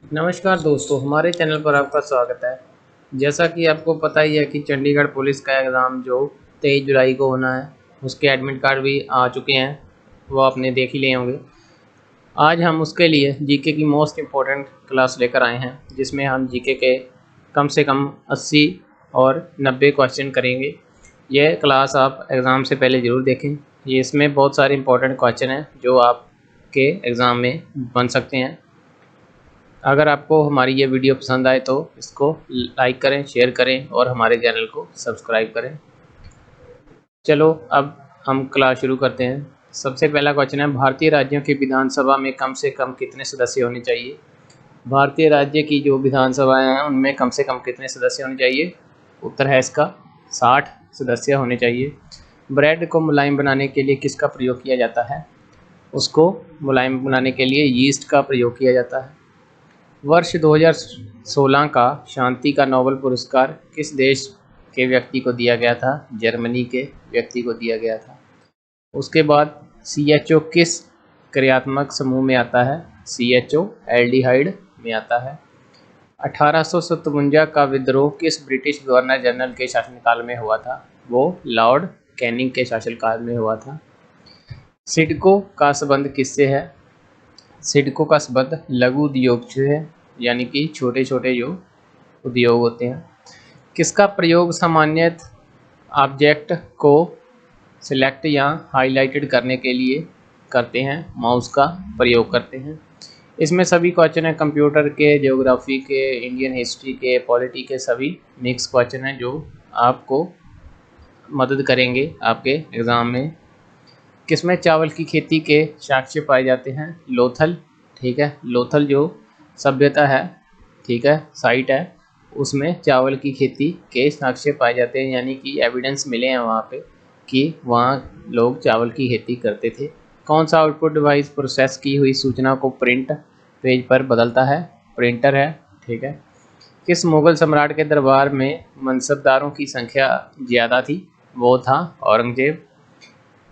नमस्कार दोस्तों, हमारे चैनल पर आपका स्वागत है। जैसा कि आपको पता ही है कि चंडीगढ़ पुलिस का एग्ज़ाम जो 23 जुलाई को होना है, उसके एडमिट कार्ड भी आ चुके हैं। वो आपने देख ही लिए होंगे। आज हम उसके लिए जीके की मोस्ट इम्पोर्टेंट क्लास लेकर आए हैं, जिसमें हम जीके के कम से कम 80 और 90 क्वेश्चन करेंगे। यह क्लास आप एग्ज़ाम से पहले ज़रूर देखें। ये इसमें बहुत सारे इम्पोर्टेंट क्वेश्चन हैं जो आपके एग्ज़ाम में बन सकते हैं। अगर आपको हमारी ये वीडियो पसंद आए तो इसको लाइक करें, शेयर करें और हमारे चैनल को सब्सक्राइब करें। चलो अब हम क्लास शुरू करते हैं। सबसे पहला क्वेश्चन है, भारतीय राज्यों की विधानसभा में कम से कम कितने सदस्य होने चाहिए? भारतीय राज्य की जो विधानसभाएं हैं उनमें कम से कम कितने सदस्य होने चाहिए? उत्तर है इसका 60 सदस्य होने चाहिए। ब्रेड को मुलायम बनाने के लिए किसका प्रयोग किया जाता है? उसको मुलायम बनाने के लिए यीस्ट का प्रयोग किया जाता है। वर्ष 2016 का शांति का नोबेल पुरस्कार किस देश के व्यक्ति को दिया गया था? जर्मनी के व्यक्ति को दिया गया था। उसके बाद CHO किस क्रियात्मक समूह में आता है? CHO एल्डिहाइड में आता है। 1857 का विद्रोह किस ब्रिटिश गवर्नर जनरल के शासनकाल में हुआ था? वो लॉर्ड कैनिंग के शासनकाल में हुआ था। सिडको का संबंध किससे है? सिडको का संबंध लघु उद्योग से है, यानी कि छोटे छोटे जो उद्योग होते हैं। किसका प्रयोग सामान्यतः ऑब्जेक्ट को सिलेक्ट या हाईलाइटेड करने के लिए करते हैं? माउस का प्रयोग करते हैं। इसमें सभी क्वेश्चन हैं कंप्यूटर के, ज्योग्राफी के, इंडियन हिस्ट्री के, पॉलिटी के, सभी मिक्स क्वेश्चन हैं जो आपको मदद करेंगे आपके एग्ज़ाम में। किसमें चावल की खेती के साक्ष्य पाए जाते हैं? लोथल, ठीक है। लोथल जो सभ्यता है, ठीक है, साइट है, उसमें चावल की खेती के साक्ष्य पाए जाते हैं, यानी कि एविडेंस मिले हैं वहाँ पे कि वहाँ लोग चावल की खेती करते थे। कौन सा आउटपुट डिवाइस प्रोसेस की हुई सूचना को प्रिंट पेज पर बदलता है? प्रिंटर है, ठीक है। किस मुगल सम्राट के दरबार में मनसबदारों की संख्या ज़्यादा थी? वो था औरंगजेब।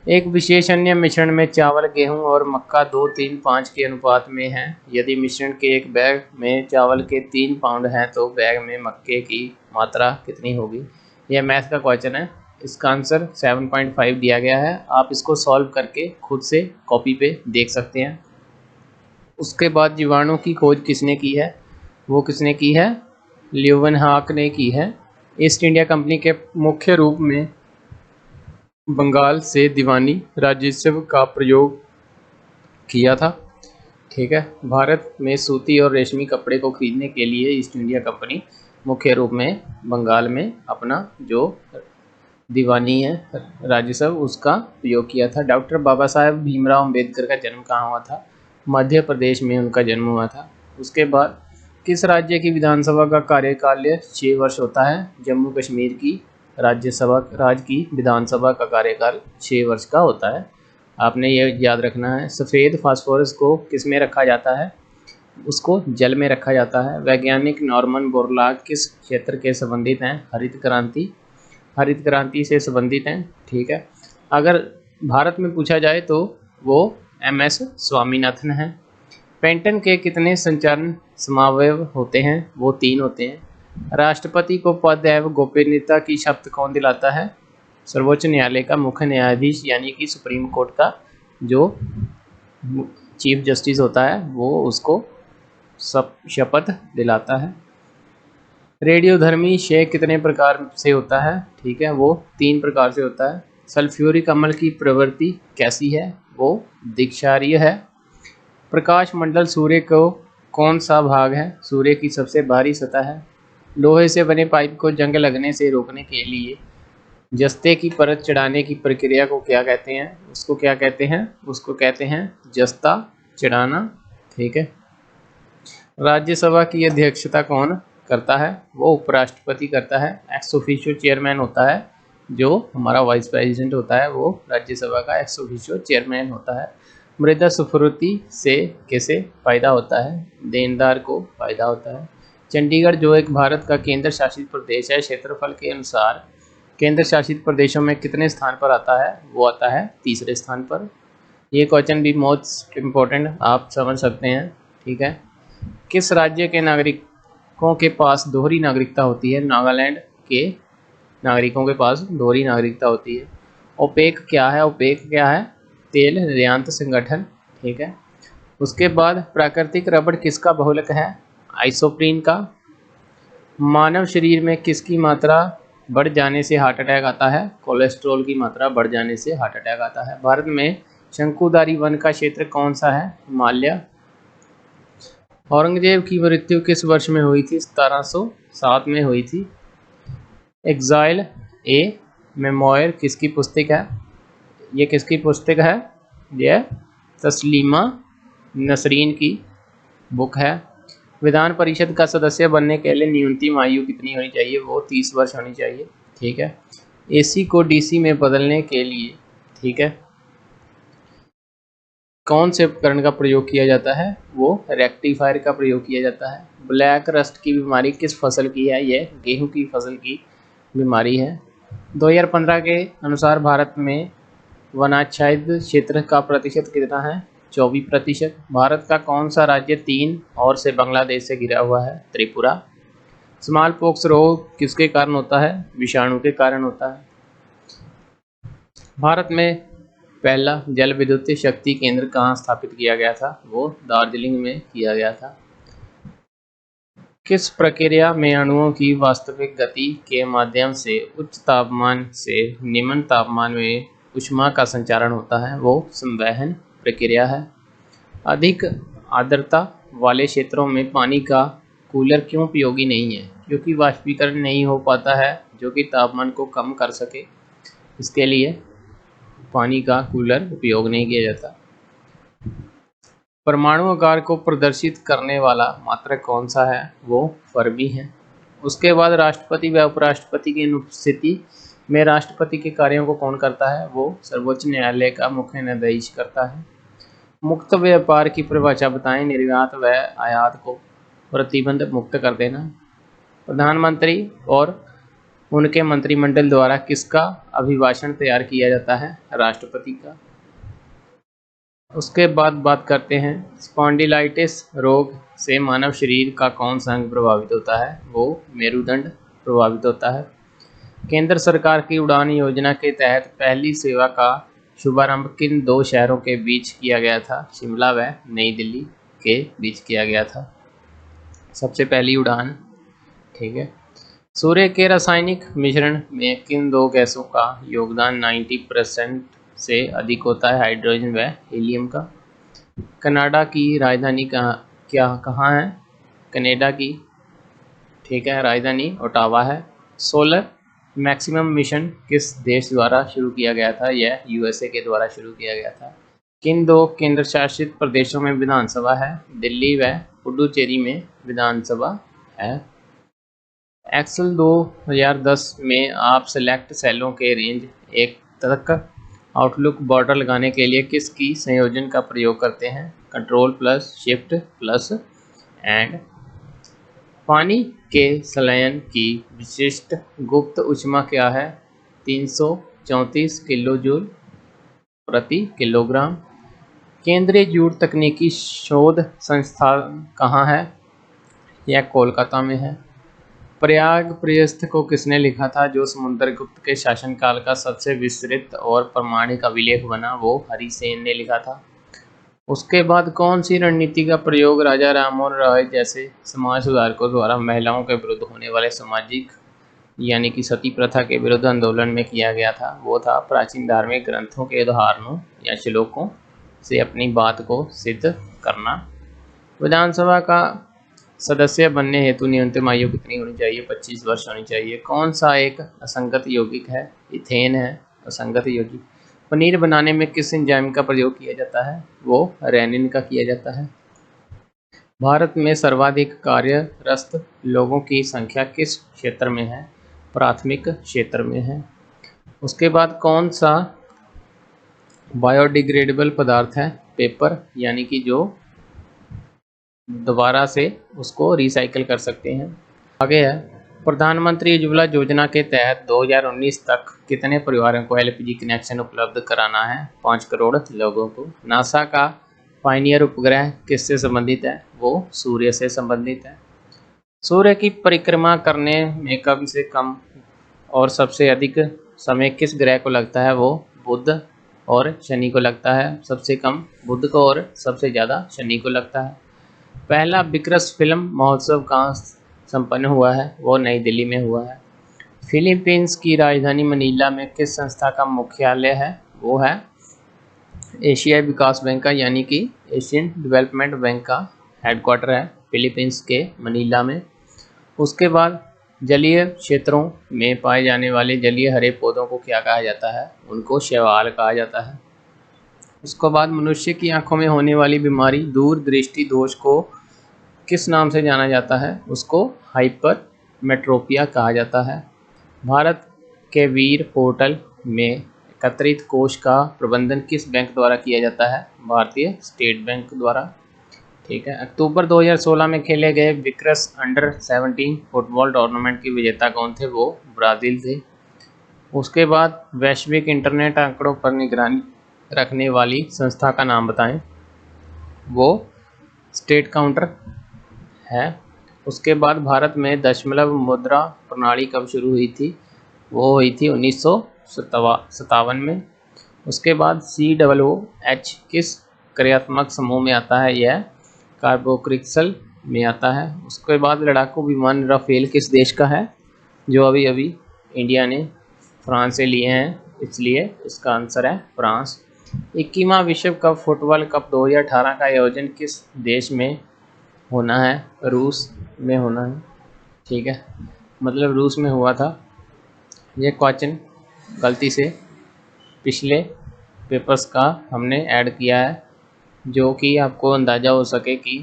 एक विशेष अन्य मिश्रण में चावल, गेहूं और मक्का 2-3-5 के अनुपात में है। यदि मिश्रण के एक बैग में चावल के 3 पाउंड हैं तो बैग में मक्के की मात्रा कितनी होगी? यह मैथ का क्वेश्चन है। इसका आंसर 7.5 दिया गया है। आप इसको सॉल्व करके खुद से कॉपी पे देख सकते हैं। उसके बाद जीवाणु की खोज किसने की है? वो किसने की है? ल्यूवेनहॉक ने की है। ईस्ट इंडिया कंपनी के मुख्य रूप में बंगाल से दीवानी राजस्व का प्रयोग किया था, ठीक है। भारत में सूती और रेशमी कपड़े को खरीदने के लिए ईस्ट इंडिया कंपनी मुख्य रूप में बंगाल में अपना जो दीवानी है राजस्व उसका प्रयोग किया था। डॉक्टर बाबा साहेब भीमराव अंबेडकर का जन्म कहाँ हुआ था? मध्य प्रदेश में उनका जन्म हुआ था। उसके बाद किस राज्य की विधानसभा का कार्यकाल 6 वर्ष होता है? जम्मू कश्मीर की राज्य की विधानसभा का कार्यकाल 6 वर्ष का होता है। आपने ये याद रखना है। सफ़ेद फास्फोरस को किस में रखा जाता है? उसको जल में रखा जाता है। वैज्ञानिक नॉर्मन बोरलॉग किस क्षेत्र के संबंधित हैं? हरित क्रांति से संबंधित हैं, ठीक है। अगर भारत में पूछा जाए तो वो MS स्वामीनाथन हैं। पेंटन के कितने संचालन समावयव होते हैं? वो 3 होते हैं। राष्ट्रपति को पद एवं गोपनीयता की शपथ कौन दिलाता है? सर्वोच्च न्यायालय का मुख्य न्यायाधीश, यानी कि सुप्रीम कोर्ट का जो चीफ जस्टिस होता है वो उसको शपथ दिलाता है। रेडियोधर्मी क्षय कितने प्रकार से होता है? ठीक है, वो 3 प्रकार से होता है। सल्फ्यूरिक अम्ल की प्रवृत्ति कैसी है? वो दिक्षारीय है। प्रकाश मंडल सूर्य को कौन सा भाग है? सूर्य की सबसे बाहरी सतह है। लोहे से बने पाइप को जंग लगने से रोकने के लिए जस्ते की परत चढ़ाने की प्रक्रिया को क्या कहते हैं? उसको क्या कहते हैं? उसको कहते हैं जस्ता चढ़ाना, ठीक है। राज्यसभा की अध्यक्षता कौन करता है? वो उपराष्ट्रपति करता है। एक्स ऑफिशियो चेयरमैन होता है जो हमारा वाइस प्रेसिडेंट होता है, वो राज्यसभा का एक्स ऑफिशियो चेयरमैन होता है। मृदा स्फूर्ति से कैसे फायदा होता है? देनदार को फायदा होता है। चंडीगढ़ जो एक भारत का केंद्र शासित प्रदेश है, क्षेत्रफल के अनुसार केंद्र शासित प्रदेशों में कितने स्थान पर आता है? वो आता है 3रे स्थान पर। ये क्वेश्चन भी मोस्ट इम्पोर्टेंट आप समझ सकते हैं, ठीक है। किस राज्य के नागरिकों के पास दोहरी नागरिकता होती है? नागालैंड के नागरिकों के पास दोहरी नागरिकता होती है। ओपेक क्या है? ओपेक क्या है? तेल निर्यात संगठन। ठीक है। उसके बाद प्राकृतिक रबड़ किसका बहुलक है? आइसोप्रीन का। मानव शरीर में किसकी मात्रा बढ़ जाने से हार्ट अटैक आता है? कोलेस्ट्रॉल की मात्रा बढ़ जाने से हार्ट अटैक आता है। भारत में शंकुधारी वन का क्षेत्र कौन सा है? हिमालय। औरंगजेब की मृत्यु किस वर्ष में हुई थी? 1707 में हुई थी। एग्जाइल ए मेमोयर किसकी पुस्तक है? ये किसकी पुस्तक है? यह तस्लीमा नसरीन की बुक है। विधान परिषद का सदस्य बनने के लिए न्यूनतम आयु कितनी होनी चाहिए? वो 30 वर्ष होनी चाहिए। ठीक है। एसी को डीसी में बदलने के लिए, ठीक है, कौन से उपकरण का प्रयोग किया जाता है? वो रेक्टिफायर का प्रयोग किया जाता है। ब्लैक रस्ट की बीमारी किस फसल की है? यह गेहूं की फसल की बीमारी है। 2015 के अनुसार भारत में वनाच्छादित क्षेत्र का प्रतिशत कितना है? 24%। भारत का कौन सा राज्य 3 और से बांग्लादेश से घिरा हुआ है? त्रिपुरा। स्मॉल पॉक्स रोग किसके कारण होता है? विषाणु के कारण होता है। भारत में पहला जल विद्युत शक्ति केंद्र कहाँ स्थापित किया गया था? वो दार्जिलिंग में किया गया था। किस प्रक्रिया में अणुओं की वास्तविक गति के माध्यम से उच्च तापमान से निम्न तापमान में ऊष्मा का संचारण होता है? वो संवहन प्रक्रिया है। अधिक आर्द्रता वाले क्षेत्रों में पानी का कूलर क्यों उपयोगी नहीं है? क्योंकि वाष्पीकरण नहीं हो पाता है जो कि तापमान को कम कर सके, इसके लिए पानी का कूलर उपयोग नहीं किया जाता। परमाणु आकार को प्रदर्शित करने वाला मात्रक कौन सा है? वो फर्मी है। उसके बाद राष्ट्रपति व उपराष्ट्रपति की अनुपस्थिति में राष्ट्रपति के कार्यों को कौन करता है? वो सर्वोच्च न्यायालय का मुख्य न्यायाधीश करता है। मुक्त व्यापार की परिभाषा बताएं। निर्यात व आयात को प्रतिबंध मुक्त कर देना। प्रधानमंत्री और उनके मंत्रिमंडल द्वारा किसका अभिभाषण तैयार किया जाता है? राष्ट्रपति का। उसके बाद बात करते हैं स्पॉन्डिलाइटिस रोग से मानव शरीर का कौन सा अंग प्रभावित होता है? वो मेरुदंड प्रभावित होता है। केंद्र सरकार की उड़ान योजना के तहत पहली सेवा का शुभारंभ किन 2 शहरों के बीच किया गया था? शिमला व नई दिल्ली के बीच किया गया था सबसे पहली उड़ान। ठीक है। सूर्य के रासायनिक मिश्रण में किन 2 गैसों का योगदान 90% से अधिक होता है? हाइड्रोजन व हीलियम का। कनाडा की राजधानी कहाँ है? कनाडा की, ठीक है, राजधानी ओटावा है। सोलर मैक्सिमम मिशन किस देश द्वारा शुरू किया गया था? यह यूएसए के द्वारा शुरू किया गया था। किन 2 केंद्र शासित प्रदेशों में विधानसभा है? दिल्ली व पुडुचेरी में विधानसभा है। एक्सेल 2010 में आप सेलेक्ट सेलों के रेंज 1 तक आउटलुक बॉर्डर लगाने के लिए किस की संयोजन का प्रयोग करते हैं? Control plus shift plus and. पानी के संलयन की विशिष्ट गुप्त ऊष्मा क्या है? 334 किलो जूल प्रति किलोग्राम। केंद्रीय जूट तकनीकी शोध संस्थान कहाँ है? यह कोलकाता में है। प्रयाग प्रयस्थ को किसने लिखा था? जो समुद्रगुप्त के शासनकाल का सबसे विस्तृत और प्रामाणिक अभिलेख बना, वो हरिसेन ने लिखा था। उसके बाद कौन सी रणनीति का प्रयोग राजा राममोहन राय जैसे समाज सुधारकों द्वारा महिलाओं के विरुद्ध होने वाले सामाजिक यानी कि सती प्रथा के विरुद्ध आंदोलन में किया गया था? वो था प्राचीन धार्मिक ग्रंथों के उदाहरणों या श्लोकों से अपनी बात को सिद्ध करना। विधानसभा का सदस्य बनने हेतु न्यूनतम आयु कितनी होनी चाहिए? 25 वर्ष होनी चाहिए। कौन सा एक असंगत यौगिक है? इथेन है असंगत यौगिक। पनीर बनाने में किस एंजाइम का प्रयोग किया जाता है? वो रेनिन का किया जाता है। भारत में सर्वाधिक कार्यरत लोगों की संख्या किस क्षेत्र में है? प्राथमिक क्षेत्र में है। उसके बाद कौन सा बायोडिग्रेडेबल पदार्थ है? पेपर, यानी कि जो दोबारा से उसको रिसाइकिल कर सकते हैं। आगे है प्रधानमंत्री उज्ज्वला योजना के तहत 2019 तक कितने परिवारों को एलपीजी कनेक्शन उपलब्ध कराना है? 5 करोड़ लोगों को। नासा का पायनियर उपग्रह किससे संबंधित है? वो सूर्य से संबंधित है। सूर्य की परिक्रमा करने में कम से कम और सबसे अधिक समय किस ग्रह को लगता है? वो बुध और शनि को लगता है। सबसे कम बुध को और सबसे ज़्यादा शनि को लगता है। पहला विक्रस फिल्म महोत्सव कहाँ संपन्न हुआ है? वो नई दिल्ली में हुआ है। फिलीपींस की राजधानी मनीला में किस संस्था का मुख्यालय है? वो है एशियाई विकास बैंक का, यानी कि एशियन डेवलपमेंट बैंक का हेडक्वार्टर है फिलीपींस के मनीला में। उसके बाद जलीय क्षेत्रों में पाए जाने वाले जलीय हरे पौधों को क्या कहा जाता है? उनको शैवाल कहा जाता है। उसके बाद मनुष्य की आंखों में होने वाली बीमारी दूरदृष्टि दोष को किस नाम से जाना जाता है? उसको हाइपरमेट्रोपिया कहा जाता है। भारत के वीर पोर्टल में एकत्रित कोष का प्रबंधन किस बैंक द्वारा किया जाता है? भारतीय स्टेट बैंक द्वारा। ठीक है। अक्टूबर 2016 में खेले गए विक्रस अंडर 17 फुटबॉल टूर्नामेंट के विजेता कौन थे? वो ब्राज़ील थे। उसके बाद वैश्विक इंटरनेट आंकड़ों पर निगरानी रखने वाली संस्था का नाम बताएं। वो स्टेट काउंटर है। उसके बाद भारत में दशमलव मुद्रा प्रणाली कब शुरू हुई थी? वो हुई थी 1957 में। उसके बाद COOH किस क्रियात्मक समूह में आता है? यह कार्बोक्सिल में आता है। उसके बाद लड़ाकू विमान राफेल किस देश का है? जो अभी अभी इंडिया ने फ्रांस से लिए हैं, इसलिए इसका आंसर है फ्रांस। 21वां विश्व कप फुटबॉल कप 2018 का आयोजन किस देश में होना है? रूस में होना है। ठीक है, मतलब रूस में हुआ था। ये क्वेश्चन गलती से पिछले पेपर्स का हमने ऐड किया है, जो कि आपको अंदाज़ा हो सके कि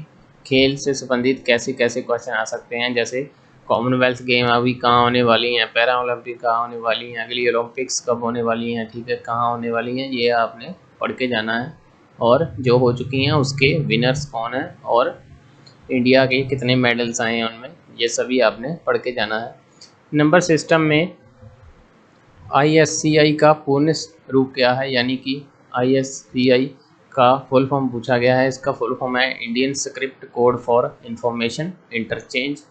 खेल से संबंधित कैसे कैसे क्वेश्चन आ सकते हैं। जैसे कॉमनवेल्थ गेम अभी कहाँ होने वाली हैं, पैरा ओलंपिक कहाँ होने वाली हैं, अगली ओलंपिक्स कब होने वाली हैं, ठीक है, कहाँ होने वाली हैं, ये आपने पढ़ के जाना है। और जो हो चुकी हैं उसके विनर्स कौन हैं और इंडिया के कितने मेडल्स आए हैं उनमें, ये सभी आपने पढ़ के जाना है। नंबर सिस्टम में ISCI का पूर्ण रूप क्या है? यानी कि ISCI का फुल फॉर्म पूछा गया है। इसका फुल फॉर्म है Indian script code for information interchange.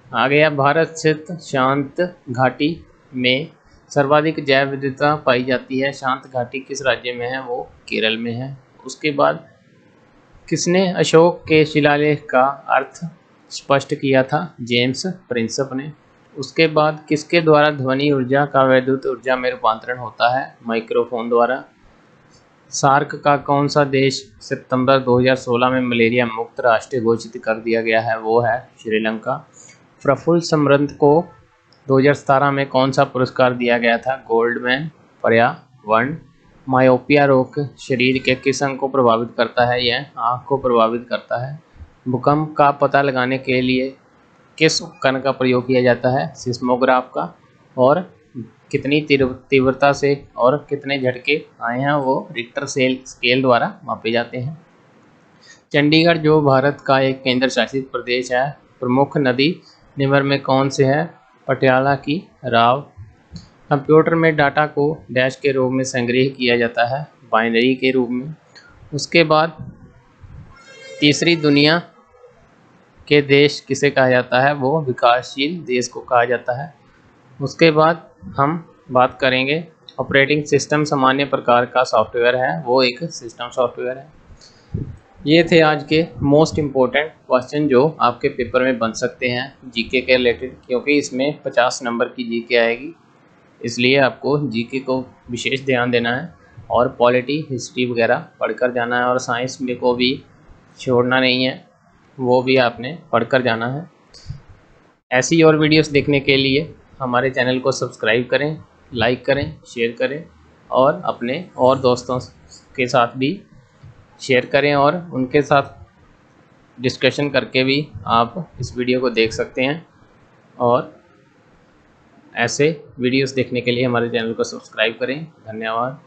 आ गया भारत स्थित शांत घाटी में सर्वाधिक जैव विविधता पाई जाती है। शांत घाटी किस राज्य में है? वो केरल में है। उसके बाद किसने अशोक के शिलालेख का अर्थ स्पष्ट किया था? जेम्स प्रिंसप ने। उसके बाद किसके द्वारा ध्वनि ऊर्जा का वैद्युत ऊर्जा में रूपांतरण होता है? माइक्रोफोन द्वारा। सार्क का कौन सा देश सितंबर 2016 में मलेरिया मुक्त राष्ट्र घोषित कर दिया गया है? वो है श्रीलंका। प्रफुल्ल समृद्ध को 2017 में कौन सा पुरस्कार दिया गया था? गोल्डमैन पर्यावरण। मायोपिया रोग शरीर के किस अंग को प्रभावित करता है? यह आँख को प्रभावित करता है। भूकंप का पता लगाने के लिए किस उपकरण का प्रयोग किया जाता है? सिस्मोग्राफ का। और कितनी तीव्रता से और कितने झटके आए हैं वो रिक्टर स्केल द्वारा मापे जाते हैं। चंडीगढ़ जो भारत का एक केंद्र शासित प्रदेश है, प्रमुख नदी निम्न में कौन से है? पटियाला की राव। कंप्यूटर में डाटा को डैश के रूप में संग्रह किया जाता है, बाइनरी के रूप में। उसके बाद तीसरी दुनिया के देश किसे कहा जाता है? वो विकासशील देश को कहा जाता है। उसके बाद हम बात करेंगे ऑपरेटिंग सिस्टम सामान्य प्रकार का सॉफ्टवेयर है, वो एक सिस्टम सॉफ्टवेयर है। ये थे आज के मोस्ट इम्पोर्टेंट क्वेश्चन जो आपके पेपर में बन सकते हैं जीके के रिलेटेड, क्योंकि इसमें 50 नंबर की जीके आएगी, इसलिए आपको जीके को विशेष ध्यान देना है और पॉलिटी हिस्ट्री वगैरह पढ़कर जाना है। और साइंस में को भी छोड़ना नहीं है, वो भी आपने पढ़कर जाना है। ऐसी और वीडियोस देखने के लिए हमारे चैनल को सब्सक्राइब करें, लाइक करें, शेयर करें और अपने और दोस्तों के साथ भी शेयर करें और उनके साथ डिस्कशन करके भी आप इस वीडियो को देख सकते हैं। और ऐसे वीडियोस देखने के लिए हमारे चैनल को सब्सक्राइब करें। धन्यवाद।